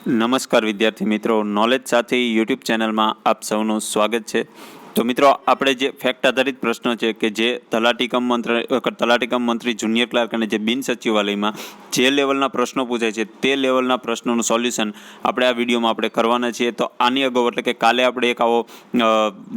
નમસ્કાર વિદ્યાર્થી મિત્રો, નોલેજ સાથી યુટ્યુબ ચેનલમાં આપ સૌનું સ્વાગત છે। તો મિત્રો, આપણે જે ફેક્ટ આધારિત પ્રશ્નો છે કે જે તલાટી કમ મંત્રી જુનિયર ક્લાર્ક અને જે બિન સચિવાલયમાં જે લેવલના પ્રશ્નો પૂછાય છે તે લેવલના પ્રશ્નોનું સોલ્યુશન આપણે આ વિડીયોમાં આપણે કરવાના છીએ। તો આની અગાઉ એટલે કે કાલે આપણે એક આવો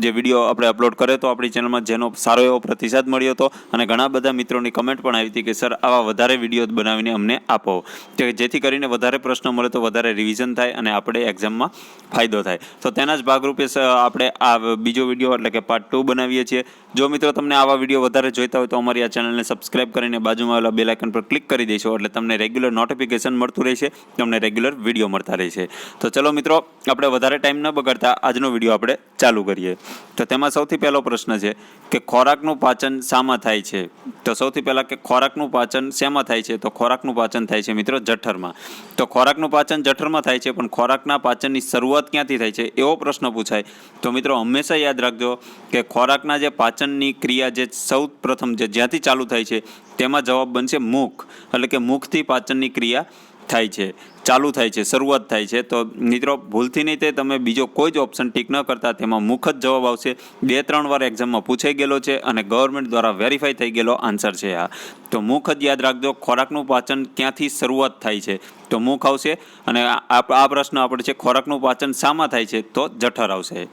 જે વિડીયો આપણે અપલોડ કર્યો હતો આપણી ચેનલમાં, જેનો સારો એવો પ્રતિસાદ મળ્યો હતો અને ઘણા બધા મિત્રોની કમેન્ટ પણ આવી હતી કે સર આવા વધારે વિડીયો બનાવીને અમને આપો, કે જેથી કરીને વધારે પ્રશ્નો મળે તો વધારે રિવિઝન થાય અને આપણે એક્ઝામમાં ફાયદો થાય। તો તેના જ ભાગરૂપે આપણે આ બીજો વિડીયો એટલે કે પાર્ટ 2 બનાવીએ છીએ। જો મિત્રો તમને આવા વિડીયો વધારે જોઈતા હોય તો અમારી આ ચેનલને સબસ્ક્રાઇબ કરીને બાજુમાં આવેલા બેલ આઇકન પર ક્લિક કરી દેશો, એટલે તમને રેગ્યુલર નોટિફિકેશન મળતું રહેશે, તમને રેગ્યુલર વિડીયો મળતા રહેશે। તો ચલો મિત્રો, આપણે વધારે ટાઈમ ન બગાડતા આજનો વિડીયો આપણે ચાલુ કરીએ। તો તેમાં સૌથી પહેલો પ્રશ્ન છે કે ખોરાકનું પાચન શામાં થાય છે? તો સૌથી પહેલાં કે ખોરાકનું પાચન શેમાં થાય છે? તો ખોરાકનું પાચન થાય છે મિત્રો જઠરમાં। તો ખોરાકનું પાચન જઠરમાં થાય છે, પણ ખોરાકના પાચનની શરૂઆત ક્યાંથી થાય છે એવો પ્રશ્ન પૂછાય તો મિત્રો હંમેશા યાદ રાખજો કે ખોરાકના જે પાચનની ક્રિયા જે સૌ પ્રથમ જ્યાંથી ચાલુ થાય છે તેમાં જવાબ બનશે મુખ, એટલે કે મુખથી પાચનની ક્રિયા થાય છે, ચાલુ થાય છે, શરૂઆત થાય છે। તો મિત્રો ભૂલથી નહીં તે તમે બીજો કોઈ જ ઓપ્શન ટીક ન કરતા, તેમાં મુખ જ જવાબ આવશે। 2-3 વાર એક્ઝામમાં પૂછાઈ ગયેલો છે અને ગવર્મેન્ટ દ્વારા વેરીફાઈ થઈ ગયેલો આન્સર છે આ। તો મુખ જ યાદ રાખજો, ખોરાકનું પાચન ક્યાંથી શરૂઆત થાય છે તો મુખ આવશે, અને આ પ્રશ્ન આપણે છે ખોરાકનું પાચન શામાં થાય છે તો જઠર આવશે।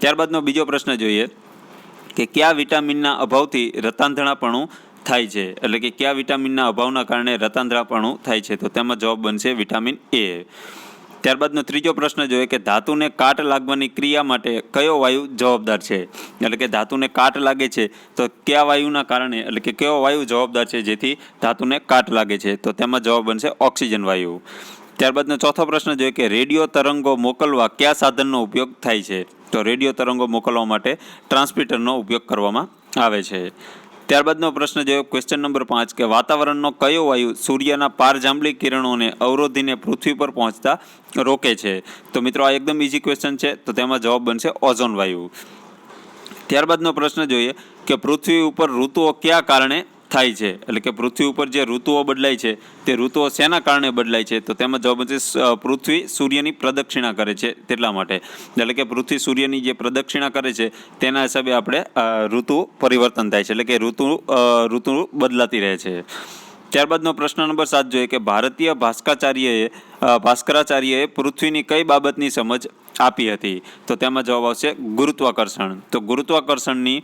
ત્યારબાદનો બીજો પ્રશ્ન જોઈએ કે કયા વિટામિનના અભાવથી રતાંધણાપણું થાય છે, એટલે કે કયા વિટામિનના અભાવના કારણે રતાંધણાપણું થાય છે તો તેમાં જવાબ બનશે વિટામિન એ। ત્યારબાદનો ત્રીજો પ્રશ્ન જોઈએ કે ધાતુને કાટ લાગવાની ક્રિયા માટે કયો વાયુ જવાબદાર છે, એટલે કે ધાતુને કાટ લાગે છે તો કયા વાયુના કારણે, એટલે કે કયો વાયુ જવાબદાર છે જેથી ધાતુને કાટ લાગે છે તો તેમાં જવાબ બનશે ઓક્સિજન વાયુ। ત્યારબાદનો ચોથો પ્રશ્ન જોઈએ કે રેડિયો તરંગો મોકલવા કયા સાધનનો ઉપયોગ થાય છે? તો રેડિયો તરંગો મોકલવા માટે ટ્રાન્સમીટરનો ઉપયોગ કરવામાં આવે છે। ત્યારબાદનો પ્રશ્ન જોઈએ ક્વેશ્ચન નંબર 5 કે વાતાવરણનો કયો વાયુ સૂર્યના પારજાંબલી કિરણોને અવરોધીને પૃથ્વી પર પહોંચતા રોકે છે? તો મિત્રો આ એકદમ ઇઝી ક્વેશ્ચન છે, તો તેમાં જવાબ બનશે ઓઝોન વાયુ। ત્યારબાદનો પ્રશ્ન જોઈએ કે પૃથ્વી ઉપર ઋતુઓ કયા કારણે થાય છે, એટલે કે પૃથ્વી ઉપર જે ઋતુઓ બદલાય છે તે ઋતુઓ શેના કારણે બદલાય છે તો તેમાં જવાબ બનશે પૃથ્વી સૂર્યની પ્રદક્ષિણા કરે છે તેટલા માટે, એટલે કે પૃથ્વી સૂર્યની જે પ્રદક્ષિણા કરે છે તેના હિસાબે આપણે ઋતુ પરિવર્તન થાય છે, એટલે કે ઋતુ બદલાતી રહે છે। ત્યારબાદનો પ્રશ્ન નંબર 7 જોઈએ કે ભારતીય ભાસ્કરાચાર્યએ પૃથ્વીની કઈ બાબતની સમજ આપી હતી તો તેમાં જવાબ આવશે ગુરુત્વાકર્ષણ। તો ગુરુત્વાકર્ષણની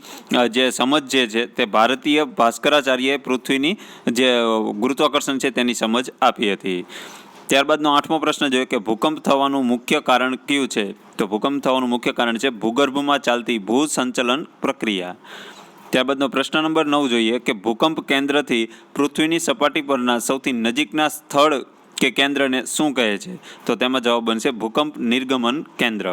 જે સમજ જે છે તે ભારતીય ભાસ્કરાચાર્યએ પૃથ્વીની જે ગુરુત્વાકર્ષણ છે તેની સમજ આપી હતી। ત્યારબાદનો 8મો પ્રશ્ન જોઈએ કે ભૂકંપ થવાનું મુખ્ય કારણ કયું છે? તો ભૂકંપ થવાનું મુખ્ય કારણ છે ભૂગર્ભમાં ચાલતી ભૂસંચલન પ્રક્રિયા। ત્યારબાદનો પ્રશ્ન નંબર 9 જોઈએ કે ભૂકંપ કેન્દ્રથી પૃથ્વીની સપાટી પરના સૌથી નજીકના સ્થળ કે કેન્દ્રને શું કહે છે? તો તેમાં જવાબ બનશે ભૂકંપ નિર્ગમન કેન્દ્ર।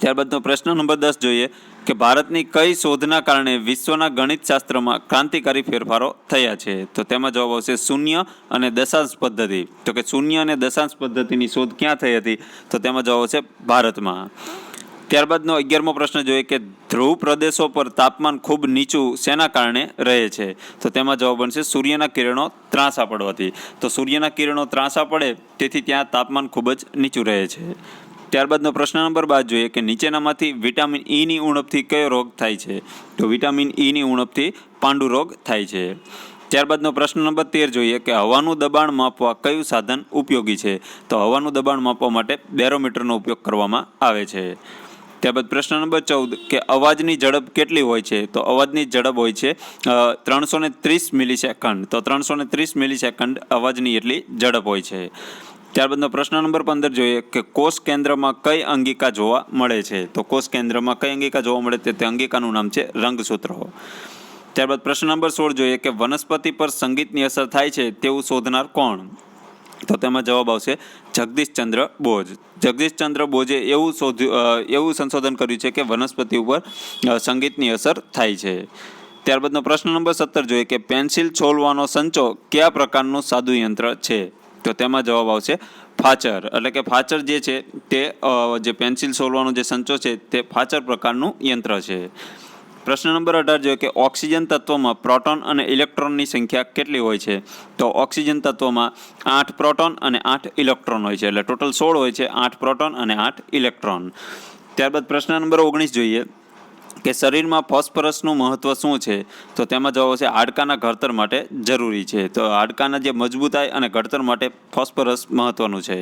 ત્યારબાદનો પ્રશ્ન નંબર 10 જોઈએ કે ભારતની કઈ શોધના કારણે વિશ્વના ગણિતશાસ્ત્રમાં ક્રાંતિકારી ફેરફારો થયા છે? તો તેમાં જવાબ આવશે શૂન્ય અને દશાંશ પદ્ધતિ। તો કે શૂન્ય અને દશાંશ પદ્ધતિની શોધ ક્યાં થઈ હતી તો તેમાં જવાબ આવશે ભારતમાં। ત્યારબાદનો 11મો પ્રશ્ન જોઈએ કે ધ્રુવ પ્રદેશો પર તાપમાન ખૂબ નીચું શેના કારણે રહે છે? તો તેમાં જવાબ બનશે સૂર્યના કિરણો ત્રાંસા પડવાથી। તો સૂર્યના કિરણો ત્રાંસા પડે તેથી ત્યાં તાપમાન ખૂબ જ નીચું રહે છે। ત્યારબાદનો પ્રશ્ન નંબર 12 જોઈએ કે નીચેનામાંથી વિટામિન ઈની ઉણપથી કયો રોગ થાય છે? તો વિટામિન ઈની ઉણપથી પાંડુ રોગ થાય છે। ત્યારબાદનો પ્રશ્ન નંબર 13 જોઈએ કે હવાનું દબાણ માપવા કયું સાધન ઉપયોગી છે? તો હવાનું દબાણ માપવા માટે બેરોમીટરનો ઉપયોગ કરવામાં આવે છે। ત્યારબાદ પ્રશ્ન નંબર 14 કે અવાજની ઝડપ કેટલી હોય છે? તો અવાજની ઝડપ હોય છે 330 મિલિસેકન્ડ। તો 330 મિલિસેકન્ડ અવાજની એટલી ઝડપ હોય છે। ત્યારબાદનો પ્રશ્ન નંબર 15 જોઈએ કે કોષ કેન્દ્રમાં કઈ અંગિકા જોવા મળે છે? તો કોષ કેન્દ્રમાં કઈ અંગિકા જોવા મળે તે અંગિકાનું નામ છે રંગસૂત્રો। ત્યારબાદ પ્રશ્ન નંબર 16 જોઈએ કે વનસ્પતિ પર સંગીતની અસર થાય છે તેવું શોધનાર કોણ? તો તેમાં જવાબ આવશે જગદીશચંદ્ર બોઝ। જગદીશચંદ્ર બોઝે એવું સંશોધન કર્યું છે કે વનસ્પતિ ઉપર સંગીતની અસર થાય છે। ત્યારબાદનો પ્રશ્ન નંબર 17 જોઈએ કે પેન્સિલ છોલવાનો સંચો કયા પ્રકારનું સાદું યંત્ર છે? તો તેમાં જવાબ આવશે ફાચર, એટલે કે ફાચર જે છે તે જે પેન્સિલ છોલવાનો જે સંચો છે તે ફાચર પ્રકારનું યંત્ર છે। પ્રશ્ન નંબર 18 જોઈએ કે ઓક્સિજન તત્વમાં પ્રોટોન અને ઇલેક્ટ્રોનની સંખ્યા કેટલી હોય છે? તો ઓક્સિજન તત્વમાં 8 પ્રોટોન અને 8 ઇલેક્ટ્રોન હોય છે, એટલે ટોટલ 16 હોય છે, 8 પ્રોટોન અને 8 ઇલેક્ટ્રોન. ત્યારબાદ પ્રશ્ન નંબર 19 જોઈએ કે શરીરમાં ફોસ્ફરસનું મહત્વ શું છે? તો તેમાં જવાબ છે હાડકાના ઘડતર માટે જરૂરી છે. તો હાડકાના જે મજબૂતાઈ અને ઘડતર માટે ફોસ્ફરસ મહત્વનું છે.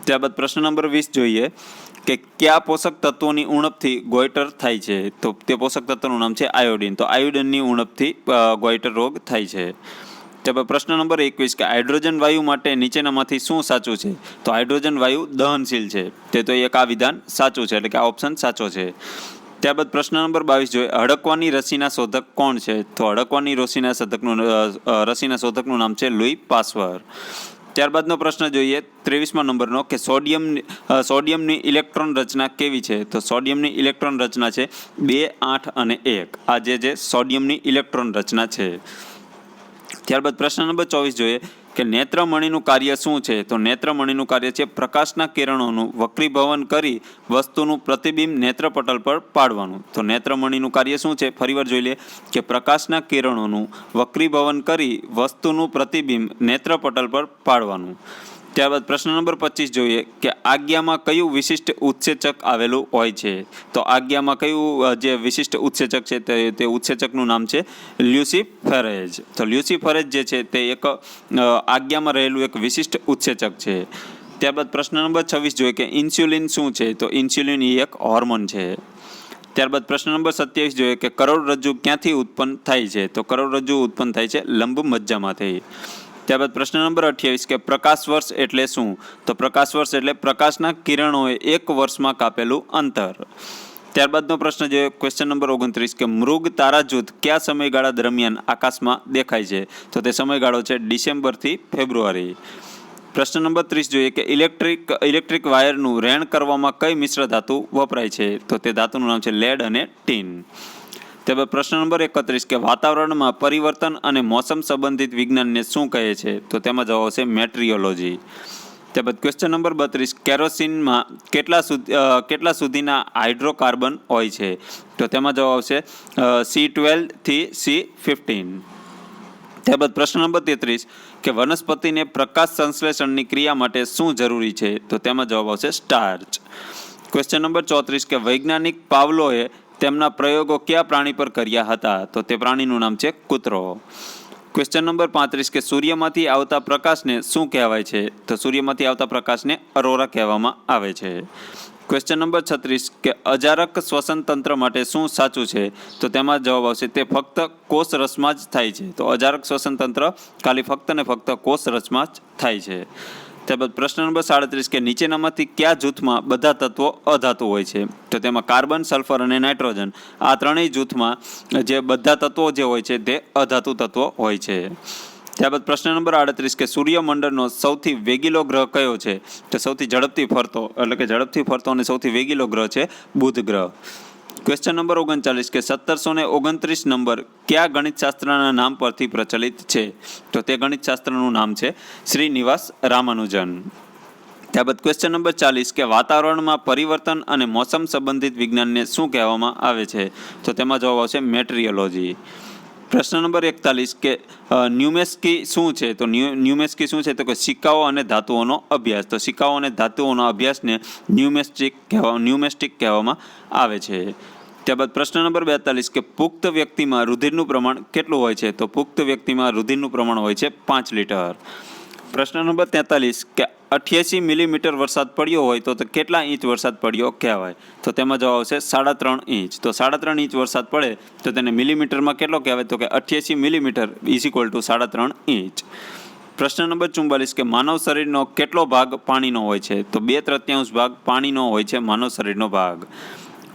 ત્યારબાદ પ્રશ્ન નંબર 20 જોઈએ કે કયા પોષક તત્વોની ઉણપથી ગોઈટર થાય છે? તો તે પોષક તત્વનું નામ છે આયોડિન. તો આયોડિનની ઉણપથી ગોઈટર રોગ થાય છે. ત્યારબાદ પ્રશ્ન નંબર 21 કે હાઇડ્રોજન વાયુ માટે નીચેનામાંથી શું સાચું છે? તો હાઇડ્રોજન વાયુ દહનશીલ છે. તે તો એક આ વિધાન સાચું છે, એટલે કે આ ઓપ્શન સાચો છે. ત્યારબાદ પ્રશ્ન નંબર 22 જોઈએ હડકવાની રસીના શોધક કોણ છે? તો હડકવાની રસીના શોધકનું નામ છે લુઈ પાસ્વર. ત્યારબાદનો પ્રશ્ન જોઈએ 23મા નંબરનો કે સોડિયમની ઇલેક્ટ્રોન રચના કેવી છે? તો સોડિયમની ઇલેક્ટ્રોન રચના છે 2, 8 અને 1. આ જે સોડિયમની ઇલેક્ટ્રોન રચના છે. ત્યારબાદ પ્રશ્ન નંબર 24 જોઈએ કે નેત્રમણીનું કાર્ય શું છે? તો નેત્રમણીનું કાર્ય છે પ્રકાશના કિરણોનું વક્રીભવન કરી વસ્તુનું પ્રતિબિંબ નેત્રપટલ પર પાડવાનું. તો નેત્રમણીનું કાર્ય શું છે? ફરીવાર જોઈ લે કે પ્રકાશના કિરણોનું વક્રીભવન કરી વસ્તુનું પ્રતિબિંબ નેત્રપટલ પર પાડવાનું. ત્યારબાદ પ્રશ્ન નંબર 25 જોઈએ કે આજ્ઞામાં કયું વિશિષ્ટ ઉત્સેચક આવેલું હોય છે? તો આજ્ઞામાં કયું જે વિશિષ્ટ ઉત્સેચક છે તે ઉત્સેચકનું નામ છે લ્યુસિફેરેઝ. તો લ્યુસિફેરેઝ જે છે તે એક આજ્ઞામાં રહેલું એક વિશિષ્ટ ઉત્સેચક છે. ત્યારબાદ પ્રશ્ન નંબર 26 જોઈએ કે ઇન્સ્યુલિન શું છે? તો ઇન્સ્યુલિન એ એક હોર્મોન છે. ત્યારબાદ પ્રશ્ન નંબર 27 જોઈએ કે કરોડરજ્જુ ક્યાંથી ઉત્પન્ન થાય છે? તો કરોડરજ્જુ ઉત્પન્ન થાય છે લંબ મજ્જામાંથી. ત્યારબાદ પ્રશ્ન નંબર 28 કે પ્રકાશ વર્ષ એટલે શું? તો પ્રકાશ વર્ષ એટલે પ્રકાશના કિરણોએ એક વર્ષમાં કાપેલું અંતર. ત્યારબાદનો પ્રશ્ન છે ક્વેશ્ચન નંબર 29 કે મૃગ તારા જૂથ કયા સમયગાળા દરમિયાન આકાશમાં દેખાય છે? તો તે સમયગાળો છે ડિસેમ્બરથી ફેબ્રુઆરી. પ્રશ્ન નંબર 30 જોઈએ કે ઇલેક્ટ્રિક વાયરનું રહેણ કરવામાં કઈ મિશ્ર ધાતુ વપરાય છે? તો તે ધાતુનું નામ છે લેડ અને ટીન. ત્યારબાદ પ્રશ્ન નંબર 31 કે વાતાવરણમાં પરિવર્તન અને મોસમ સંબંધિત વિજ્ઞાનને શું કહે છે? તો તેમાં જવાબ આવશે મેટ્રિયોલોજી. ત્યારબાદ ક્વેશ્ચન નંબર 32 કેરોસીનમાં કેટલા સુધીના હાઇડ્રોકાર્બન હોય છે? તો તેમાં જવાબ આવશે C12 થી C15. ત્યારબાદ પ્રશ્ન નંબર 33 કે વનસ્પતિને પ્રકાશ સંશ્લેષણની ક્રિયા માટે શું જરૂરી છે? તો તેમાં જવાબ આવશે સ્ટાર્ચ. ક્વેશ્ચન નંબર 34 કે વૈજ્ઞાનિક પાવલોએ તેમના પ્રયોગો કયા પ્રાણી પર કર્યા હતા? તો તે પ્રાણીનું નામ છે કૂતરો. ક્વેશ્ચન નંબર 35 કે સૂર્યમાંથી આવતા પ્રકાશને શું કહેવાય છે? તો સૂર્યમાંથી આવતા પ્રકાશને અરોરા કહેવામાં આવે છે. ક્વેશ્ચન નંબર 36 કે અજારક શ્વસન તંત્ર માટે શું સાચું છે? તો તેમાં જવાબ આવશે તે ફક્ત કોષ રસમાં જ થાય છે. તો અજારક શ્વસન તંત્ર ખાલી ફક્ત ને ફક્ત કોષ રસમાં જ થાય છે. ત્યારબાદ પ્રશ્ન નંબર 37 કે નીચેનામાંથી કયા જૂથમાં બધા તત્વો અધાતુ હોય છે? તો તેમાં કાર્બન, સલ્ફર અને નાઇટ્રોજન આ ત્રણેય જૂથમાં જે બધા તત્વો જે હોય છે તે અધાતુ તત્વો હોય છે. ત્યારબાદ પ્રશ્ન નંબર 38 કે સૂર્યમંડળનો સૌથી વેગીલો ગ્રહ કયો છે? તો સૌથી ઝડપથી ફરતો અને સૌથી વેગીલો ગ્રહ છે બુધ ગ્રહ. ક્વેશ્ચન નંબર 39 કે 1729 નંબર કયા ગણિતશાસ્ત્રના નામ પરથી પ્રચલિત છે? તો તે ગણિતશાસ્ત્રનું નામ છે શ્રીનિવાસ રામાનુજન. ત્યારબાદ ક્વેશ્ચન નંબર 40 કે વાતાવરણમાં પરિવર્તન અને મોસમ સંબંધિત વિજ્ઞાનને શું કહેવામાં આવે છે? તો તેમાં જવાબ આવશે મેટ્રિયોલોજી. પ્રશ્ન નંબર 41 કે ન્યુમેસ્કી શું છે? તો ન્યુમેસ્કી શું છે? તો કે સિક્કાઓ અને ધાતુઓનો અભ્યાસ. તો સિક્કાઓ અને ધાતુઓનો અભ્યાસને ન્યુમેસ્ટિક કહેવામાં આવે છે. ત્યારબાદ પ્રશ્ન નંબર 42 કે પુખ્ત વ્યક્તિમાં રુધિરનું પ્રમાણ કેટલું હોય છે? તો પુખ્ત વ્યક્તિમાં રુધિરનું પ્રમાણ હોય છે 5 લીટર. પ્રશ્ન નંબર 43 કે 88 મિલીમીટર વરસાદ પડ્યો હોય તો કેટલા ઇંચ વરસાદ પડ્યો કહેવાય? તો તેમાં જવાબ આવશે 3.5 ઇંચ. તો 3.5 ઇંચ વરસાદ પડે તો તેને મિલીમીટરમાં કેટલો કહેવાય? તો કે 88 મિલીમીટર = 3.5 ઇંચ. પ્રશ્ન નંબર 44 કે માનવ શરીરનો કેટલો ભાગ પાણીનો હોય છે? તો 2/3 ભાગ પાણીનો હોય છે માનવ શરીરનો ભાગ.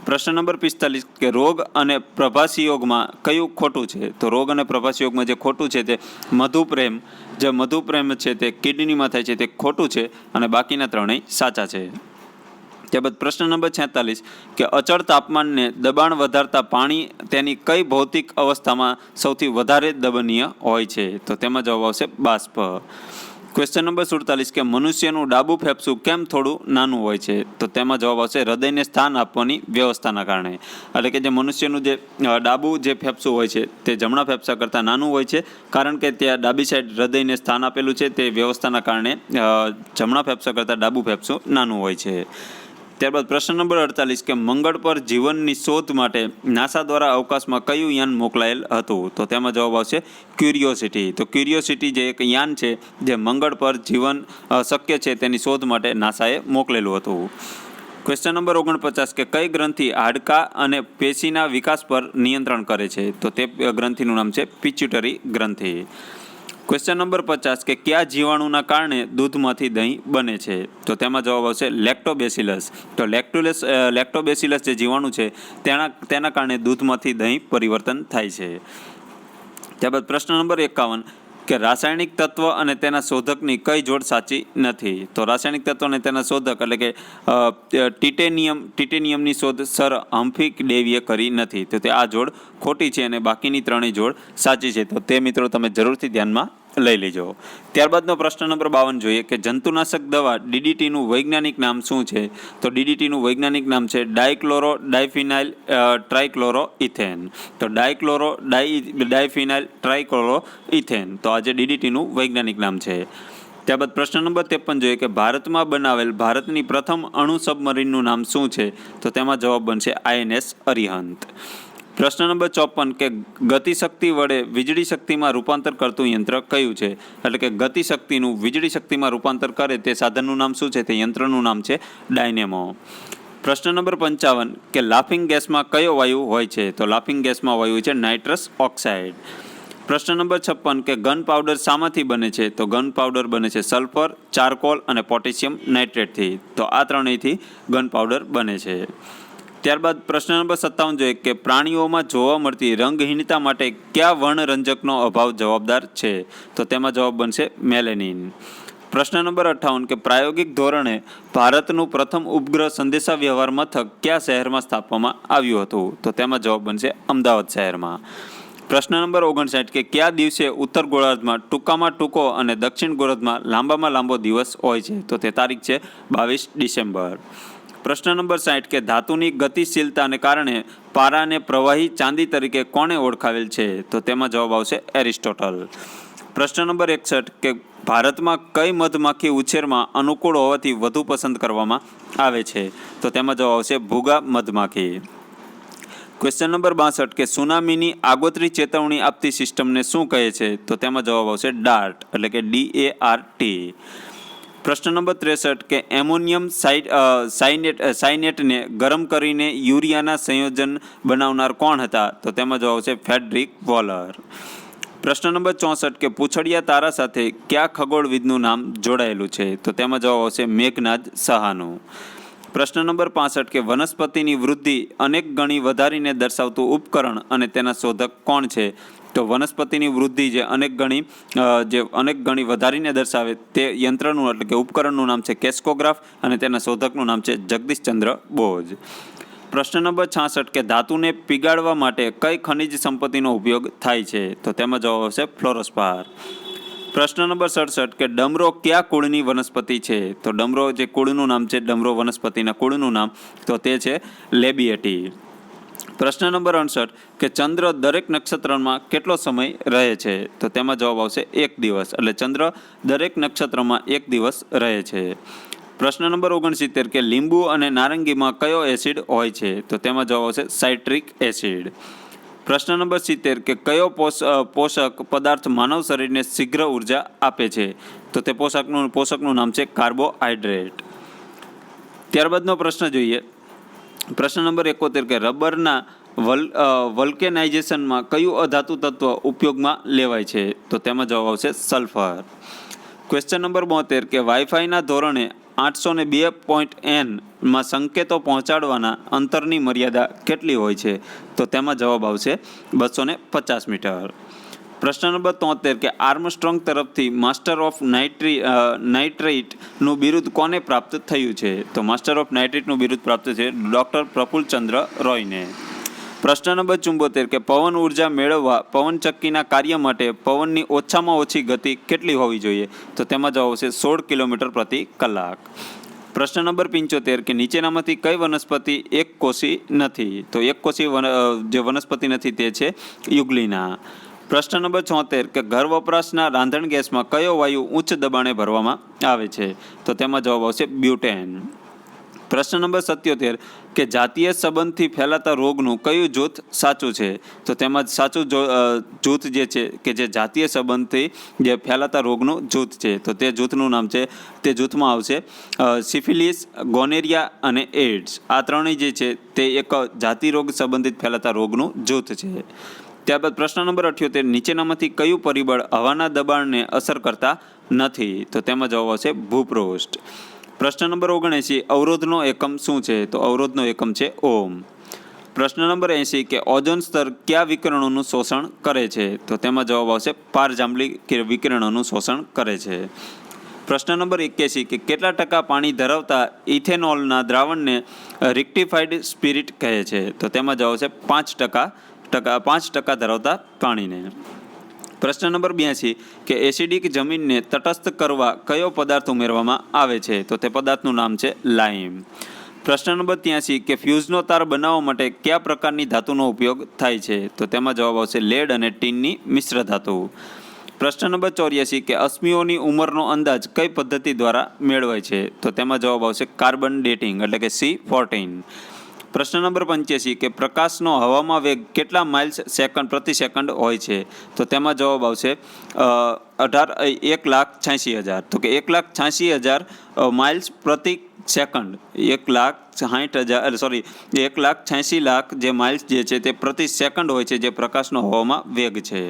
પ્રશ્ન નંબર 45 કે રોગ અને પ્રભાસીયોગમાં કયું ખોટું છે? તો રોગ અને પ્રભાસીયોગમાં જે ખોટું છે તે મધુપ્રેમ છે તે કિડનીમાં થાય છે તે ખોટું છે અને બાકીના ત્રણેય સાચા છે. ત્યારબાદ પ્રશ્ન નંબર 46 કે અચળ તાપમાનને દબાણ વધારતા પાણી તેની કઈ ભૌતિક અવસ્થામાં સૌથી વધારે દબનીય હોય છે? તો તેમાં જવાબ આવશે બાષ્પ. ક્વેશ્ચન નંબર 47 કે મનુષ્યનું ડાબું ફેફસું કેમ થોડું નાનું હોય છે? તો તેમાં જવાબ આવશે હૃદયને સ્થાન આપવાની વ્યવસ્થાના કારણે. એટલે કે જે મનુષ્યનું જે ડાબું જે ફેફસું હોય છે તે જમણા ફેફસા કરતાં નાનું હોય છે, કારણ કે ત્યાં ડાબી સાઈડ હૃદયને સ્થાન આપેલું છે. તે વ્યવસ્થાના કારણે જમણા ફેફસા કરતાં ડાબું ફેફસું નાનું હોય છે. ત્યારબાદ પ્રશ્ન નંબર 48 કે મંગળ પર જીવનની શોધ માટે નાસા દ્વારા અવકાશમાં કયું યાન મોકલાયેલ હતું? તો તેમાં જવાબ આવશે ક્યુરિયોસિટી. તો ક્યુરિયોસિટી જે એક યાન છે જે મંગળ પર જીવન શક્ય છે તેની શોધ માટે નાસાએ મોકલેલું હતું. ક્વેશ્ચન નંબર 49 કે કઈ ગ્રંથિ હાડકાં અને પેશીના વિકાસ પર નિયંત્રણ કરે છે? તો તે ગ્રંથિનું નામ છે પિચ્યુટરી ગ્રંથિ. ક્વેશ્ચન નંબર 50 કે કયા જીવાણુના કારણે દૂધમાંથી દહીં બને છે? તો તેમાં જવાબ આવશે લેક્ટોબેસિલસ. તો લેક્ટોબેસિલસ જે જીવાણુ છે તેના કારણે દૂધમાંથી દહીં પરિવર્તન થાય છે. ત્યારબાદ પ્રશ્ન નંબર 51 કે રાસાયણિક તત્વ અને તેના શોધકની કઈ જોડ સાચી નથી? તો રાસાયણિક તત્વ અને તેના શોધક એટલે કે ટિટેનિયમની શોધ સર હમ્ફ્રી ડેવીએ કરી નથી. તો તે આ જોડ ખોટી છે અને બાકીની ત્રણેય જોડ સાચી છે. તો તે મિત્રો તમે જરૂરથી ધ્યાનમાં લઈ લેજો. ત્યારબાદનો પ્રશ્ન નંબર 52 જોઈએ કે જંતુનાશક દવા DDTનું વૈજ્ઞાનિક નામ શું છે? તો DDTનું વૈજ્ઞાનિક નામ છે ડાયક્લોરો ડાયફિનાઇલ ટ્રાઇક્લોરો ઇથેન. તો ડાયક્લોરો ડાયફિનાઇલ ટ્રાઇક્લોરો ઇથેન તો આજે DDTનું વૈજ્ઞાનિક નામ છે. ત્યારબાદ પ્રશ્ન નંબર 53 જોઈએ કે ભારતમાં બનાવેલ ભારતની પ્રથમ અણુ સબમરીનનું નામ શું છે? તો તેમાં જવાબ બનશે INS અરિહંત. પ્રશ્ન નંબર 54 કે ગતિશક્તિ વડે વીજળી શક્તિમાં રૂપાંતર કરતું યંત્ર કયું છે? એટલે કે ગતિશક્તિનું વીજળી શક્તિમાં રૂપાંતર કરે તે સાધનનું નામ શું છે? તે યંત્રનું નામ છે ડાયનેમો. પ્રશ્ન નંબર 55 કે લાફિંગ ગેસમાં કયો વાયુ હોય છે? તો લાફિંગ ગેસમાં વાયુ છે નાઇટ્રસ ઓક્સાઇડ. પ્રશ્ન નંબર 56 કે ગન પાવડર શામાંથી બને છે? તો ગન પાવડર બને છે સલ્ફર, ચારકોલ અને પોટેશિયમ નાઇટ્રેટથી. તો આ ત્રણેયથી ગન પાવડર બને છે. ત્યારબાદ પ્રશ્ન નંબર 57 જોઈએ કે પ્રાણીઓમાં જોવા મળતી રંગહીનતા માટે કયા વર્ણરંજકનો અભાવ જવાબદાર છે? તો તેમાં જવાબ બનશે મેલેનિન. પ્રશ્ન નંબર 58 કે પ્રાયોગિક ધોરણે ભારતનું પ્રથમ ઉપગ્રહ સંદેશાવ્યવહાર મથક કયા શહેરમાં સ્થાપવામાં આવ્યું હતું? તો તેમાં જવાબ બનશે અમદાવાદ શહેરમાં. પ્રશ્ન નંબર 59 કે કયા દિવસે ઉત્તર ગોળાર્ધમાં ટૂંકામાં ટૂંકો અને દક્ષિણ ગોળાર્ધમાં લાંબામાં લાંબો દિવસ હોય છે? તો તે તારીખ છે 22 ડિસેમ્બર. પ્રશ્ન નંબર 60 કે ધાતુની ગતિશીલતાને કારણે પારાને પ્રવાહી ચાંદી તરીકે કોણે ઓળખાવેલ છે? તો તેમાં જવાબ આવશે એરિસ્ટોટલ. પ્રશ્ન નંબર 61 કે ભારતમાં કઈ મધમાખી ઉછેરમાં અનુકૂળ હોવાથી વધુ પસંદ કરવામાં આવે છે? તો તેમાં જવાબ આવશે ભૂગા મધમાખી. ક્વેશ્ચન નંબર 62 કે સુનામીની આગોતરી ચેતવણી આપતી સિસ્ટમને શું કહે છે? તો તેમાં જવાબ આવશે DART એટલે કે DART. પ્રશ્ન નંબર 63 કે એમોનિયમ સાયનેટને ગરમ કરીને યુરિયાના સંયોજન બનાવનાર કોણ હતા? તો તેમાં જવાબ આવશે ફ્રેડરિક વોલર. પ્રશ્ન નંબર 64 કે પૂંછડિયા તારા સાથે કયા ખગોળવિદનું નામ જોડાયેલું છે? તો તેમાં જવાબ આવશે મેઘનાદ સહાનું. પ્રશ્ન નંબર 65 કે વનસ્પતિની વૃદ્ધિ અનેક ગણી વધારીને દર્શાવતું ઉપકરણ અને તેના શોધક કોણ છે? તો વનસ્પતિની વૃદ્ધિ જે અનેક ગણી વધારીને દર્શાવે તે યંત્રનું એટલે કે ઉપકરણનું નામ છે કેસ્કોગ્રાફ અને તેના શોધકનું નામ છે જગદીશચંદ્ર બોઝ. પ્રશ્ન નંબર 66 કે ધાતુને પીગાળવા માટે કઈ ખનિજ સંપત્તિનો ઉપયોગ થાય છે? તો તેમાં જવાબ આવશે ફ્લોરોસ્પાર. પ્રશ્ન નંબર 67 કે ડમરો કયા કુળની વનસ્પતિ છે? તો ડમરો જે કુળનું નામ છે ડમરો વનસ્પતિના કુળનું નામ તો તે છે લેબિએટી. પ્રશ્ન નંબર 68 કે ચંદ્ર દરેક નક્ષત્રમાં કેટલો સમય રહે છે? તો તેમાં જવાબ આવશે 1 દિવસ. એટલે ચંદ્ર દરેક નક્ષત્રમાં 1 દિવસ રહે છે. પ્રશ્ન નંબર 69 કે લીંબુ અને નારંગીમાં કયો એસિડ હોય છે? તો તેમાં જવાબ આવશે સાઇટ્રિક એસિડ. પ્રશ્ન નંબર 70 કે કયો પોષક પદાર્થ માનવ શરીરને શીઘ્ર ઉર્જા આપે છે? તો તે પોષકનું નામ છે કાર્બોહાઈડ્રેટ. ત્યારબાદનો પ્રશ્ન જોઈએ. પ્રશ્ન નંબર 71 કે રબરના વલ્કેનાઇઝેશનમાં કયું અધાતુ તત્વ ઉપયોગમાં લેવાય છે? તો તેમાં જવાબ આવશે સલ્ફર. ક્વેશ્ચન નંબર 72 કે વાઈફાઈના ધોરણે 802.n માં સંકેતો પહોંચાડવાના અંતરની મર્યાદા કેટલી હોય છે? તો તેમાં જવાબ આવશે 250 મીટર. પ્રશ્ન નંબર 73 કે આર્મસ્ટ્રોંગ તરફથી માસ્ટર ઓફ નાઇટ્રેટનું બિરુદ કોને પ્રાપ્ત થયું છે? તો માસ્ટર ઓફ નાઇટ્રેટનું બિરુદ પ્રાપ્ત છે ડૉક્ટર પ્રફુલ્લ ચંદ્ર રોયને. પ્રશ્ન નંબર 74 કે પવન ઉર્જા મેળવવા પવનચક્કીના કાર્ય માટે પવનની ઓછામાં ઓછી ગતિ કેટલી હોવી જોઈએ? તો તેમાં જવાબ આવશે 16 કિલોમીટર પ્રતિ કલાક. પ્રશ્ન નંબર 75 કે નીચેનામાંથી કઈ વનસ્પતિ એકકોષી નથી? તો એકકોષી જે વનસ્પતિ નથી તે છે યુગ્લિના. પ્રશ્ન નંબર 76 કે ઘર વપરાશના રાંધણ ગેસમાં કયો વાયુ ઉચ્ચ દબાણે ભરવામાં આવે છે? તો તેમાં જવાબ આવશે બ્યુટેન. પ્રશ્ન નંબર 77 કે જાતીય સંબંધથી ફેલાતા રોગનું કયું જૂથ સાચું છે? તો તેમાં સાચું જૂથ જે છે કે જે જાતીય સંબંધથી જે ફેલાતા રોગનું જૂથ છે તો તે જૂથનું નામ છે, તે જૂથમાં આવશે સિફિલિસ, ગોનેરિયા અને એડ્સ. આ ત્રણેય જે છે તે એક જાતિ રોગ સંબંધિત ફેલાતા રોગનું જૂથ છે. ત્યારબાદ પ્રશ્ન નંબર 78 નીચેનામાંથી કયું પરિબળ હવાના દબાણને અસર કરતા નથી? તો તેમાં જવાબ આવશે ભૂપૃષ્ઠ. પ્રશ્ન નંબર 79 અવરોધનો એકમ શું છે? તો અવરોધનો એકમ છે ઓમ. પ્રશ્ન નંબર 80 કે ઓઝોન સ્તર કયા વિકિરણોનું શોષણ કરે છે? તો તેમાં જવાબ આવશે પારજાંબલી વિકિરણોનું શોષણ કરે છે. પ્રશ્ન નંબર 81 કે કેટલા ટકા પાણી ધરાવતા ઇથેનોલના દ્રાવણને રિક્ટિફાઈડ સ્પિરિટ કહે છે? તો તેમાં જવાબ આવશે 5% ધરાવતા પાણીને. પ્રશ્ન નંબર 82 કે એસિડિક જમીનને તટસ્થ કરવા કયો પદાર્થ ઉમેરવામાં આવે છે? તો તે પદાર્થનું નામ છે લાઇમ. પ્રશ્ન નંબર 83 કે ફ્યુઝનો તાર બનાવવા માટે કયા પ્રકારની ધાતુનો ઉપયોગ થાય છે? તો તેમાં જવાબ આવશે લેડ અને ટીનની મિશ્ર ધાતુ. પ્રશ્ન નંબર 84 કે અશ્મિઓની ઉંમરનો અંદાજ કઈ પદ્ધતિ દ્વારા મેળવાય છે? તો તેમાં જવાબ આવશે કાર્બન ડેટિંગ એટલે કે C14. પ્રશ્ન નંબર 85 કે પ્રકાશનો હવામાં વેગ કેટલા માઇલ્સ પ્રતિ સેકન્ડ હોય છે? તો તેમાં જવાબ આવશે 1,86,000. તો કે 1,86,000 માઇલ્સ પ્રતિ સેકન્ડ 1,86,000 જે માઇલ્સ જે છે તે પ્રતિ સેકન્ડ હોય છે જે પ્રકાશનો હવામાં વેગ છે.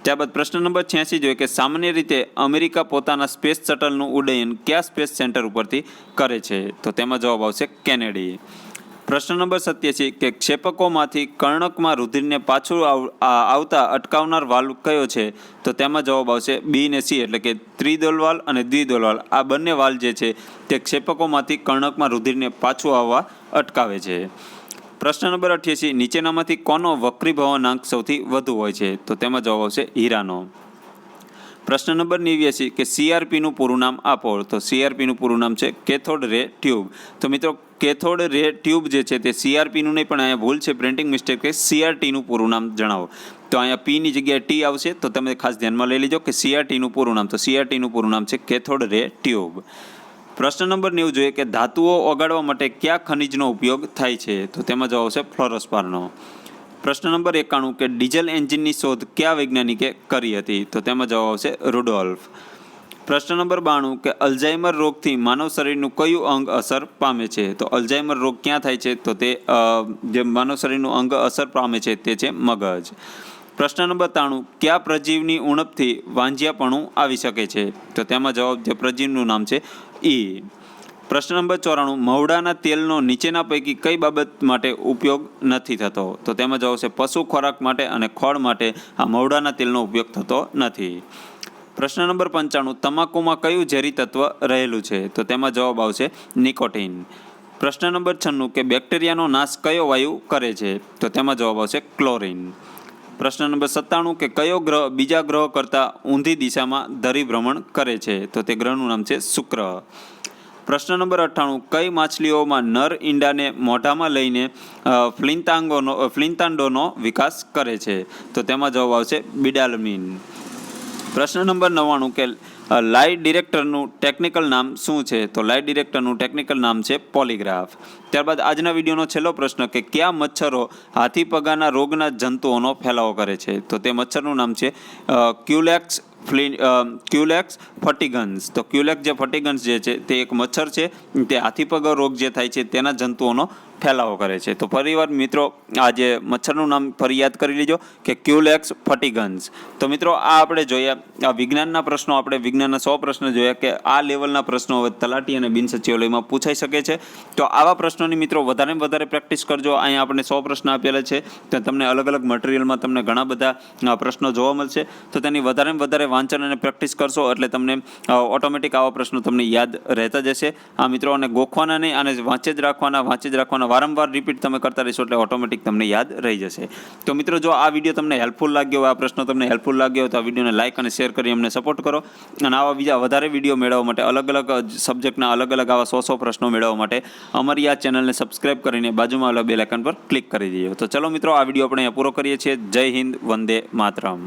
ત્યારબાદ પ્રશ્ન નંબર 86 જોઈએ કે સામાન્ય રીતે અમેરિકા પોતાના સ્પેસ શટલનું ઉડ્ડયન કયા સ્પેસ સેન્ટર ઉપરથી કરે છે? તો તેમાં જવાબ આવશે કેનેડી. પ્રશ્ન નંબર 87 કે ક્ષેપકોમાંથી કર્ણકમાં રુધિરને પાછું આવતા અટકાવનાર વાલ્વ કયો છે? તો તેમાં જવાબ આવશે બી ને સી એટલે કે ત્રિદોલ વાલ્વ અને દ્વિદોલ વાલ્વ. આ બંને વાલ્વ જે છે તે ક્ષેપકોમાંથી કર્ણકમાં રુધિરને પાછું આવવા અટકાવે છે. પ્રશ્ન નંબર 88 નીચેનામાંથી કોનો વક્રીભવનાંક સૌથી વધુ હોય છે? તો તેમાં જવાબ આવશે હીરાનો. પ્રશ્ન નંબર 89 કે CRPનું પૂરું નામ આપો. તો CRPનું પૂરું નામ છે કેથોડ રે ટ્યુબ. તો મિત્રો કેથોડ રે ટ્યુબ જે છે તે CRPનું નહીં પણ અહીંયા ભૂલ છે, પ્રિન્ટિંગ મિસ્ટેક કે CRTનું પૂરું નામ જણાવો. તો અહીંયા પીની જગ્યાએ ટી આવશે તો તમે ખાસ ધ્યાનમાં લઈ લેજો કે CRTનું પૂરું નામ. તો CRTનું પૂરું નામ છે કેથોડ રે ટ્યુબ. પ્રશ્ન નંબર 90 જોઈએ કે ધાતુઓ ઓગાળવા માટે કયા ખનિજનો ઉપયોગ થાય છે? તો તેમાં જવાબ આવશે ફ્લોરોસ્પારનો. પ્રશ્ન નંબર 91 કે ડીઝલ એન્જિનની શોધ કયા વૈજ્ઞાનિકે કરી હતી? તો તેમાં જવાબ આવશે રુડોલ્ફ. પ્રશ્ન નંબર 92 કે અલ્ઝાઇમર રોગથી માનવ શરીરનું કયું અંગ અસર પામે છે? તો અલ્ઝાઇમર રોગ ક્યાં થાય છે? તો તે જે માનવ શરીરનું અંગ અસર પામે છે તે છે મગજ. પ્રશ્ન નંબર 93 કયા પ્રજીવની ઉણપથી વાંઝિયાપણું આવી શકે છે? તો તેમાં જવાબ જે પ્રજીવનું નામ છે ઈ. પ્રશ્ન નંબર 94 મવડાના તેલનો નીચેના પૈકી કઈ બાબત માટે ઉપયોગ નથી થતો? તો તેમાં જવાબ છે પશુ ખોરાક માટે અને ખોળ માટે આ મવડાના તેલનો ઉપયોગ થતો નથી. પ્રશ્ન નંબર 95 તમાકુમાં કયું ઝેરી તત્વ રહેલું છે? તો તેમાં જવાબ આવશે નિકોટીન. પ્રશ્ન નંબર 96 કે બેક્ટેરિયાનો નાશ કયો વાયુ કરે છે? તો તેમાં જવાબ આવશે ક્લોરિન. પ્રશ્ન નંબર 97 કે કયો ગ્રહ બીજા ગ્રહો કરતાં ઊંધી દિશામાં ધરીભ્રમણ કરે છે? તો તે ગ્રહનું નામ છે શુક્ર. પ્રશ્ન નંબર 98 કઈ માછલીઓમાં નર ઈંડાને મોઢામાં લઈને ફ્લિંતાન્ડોનો વિકાસ કરે છે? તો તેમાં જવાબ આવશે બિડાલ્મીન. પ્રશ્ન નંબર 99 કે લાઇ ડિટેક્ટરનું ટેકનિકલ નામ શું છે? તો લાઇ ડિટેક્ટરનું ટેકનિકલ નામ છે પોલીગ્રાફ. ત્યારબાદ આજના વિડીયોનો છેલ્લો પ્રશ્ન કે કયા મચ્છરો હાથી પગાના રોગના જંતુઓનો ફેલાવો કરે છે? તો તે મચ્છરનું નામ છે ક્યુલેક્સ ફર્ટિગન્સ. તો ક્યુલેક્સ જે ફર્ટિગન્સ જે છે તે એક મચ્છર છે, તે હાથીપગા રોગ જે થાય છે તેના જંતુઓનો ફેલાવો કરે છે. તો ફરીવાર મિત્રો આ જે મચ્છરનું નામ ફરી યાદ કરી લેજો કે ક્યુલેક્સ ફર્ટિગન્સ. તો મિત્રો આ આપણે જોયા આ વિજ્ઞાનના પ્રશ્નો, આપણે વિજ્ઞાનના 100 પ્રશ્ન જોયા કે આ લેવલના પ્રશ્નો હવે તલાટી અને બિન સચિવાલયમાં પૂછાઈ શકે છે. તો આવા પ્રશ્નોની મિત્રો વધારેમાં વધારે પ્રેક્ટિસ કરજો. અહીંયા આપણે 100 પ્રશ્ન આપેલા છે તો તમને અલગ અલગ મટીરિયલમાં તમને ઘણા બધા પ્રશ્નો જોવા મળશે. તો તેની વધારેમાં વધારે વાંચન અને પ્રેક્ટિસ કરશો એટલે તમને ઓટોમેટિક આવા પ્રશ્નો તમને યાદ રહેતા જશે. આ મિત્રો અને ગોખવાના નહીં, આને વાંચે જ રાખવાના અને વારંવાર રિપીટ તમે કરતા રહેશો એટલે ઓટોમેટિક તમને યાદ રહી જશે. તો મિત્રો જો આ વિડીયો તમને હેલ્પફુલ લાગ્યો હોય, આ પ્રશ્ન તમને હેલ્પફુલ લાગ્યો હોય તો આ વિડીયોને લાઇક અને શેર કરી અમને સપોર્ટ કરો. અને આવા બીજા વધારે વિડીયો મેળવવા માટે, અલગ અલગ સબ્જેક્ટના અલગ અલગ આવા 100 પ્રશ્નો મેળવવા માટે અમારી આ ચેનલને સબસ્ક્રાઇબ કરીને બાજુમાં આવેલા બેલ આઇકન પર ક્લિક કરી દેજો. તો ચલો મિત્રો, આ વિડીયો આપણે અહીંયા પૂરો કરીએ છીએ. જય હિન્દ, વંદે માતરમ.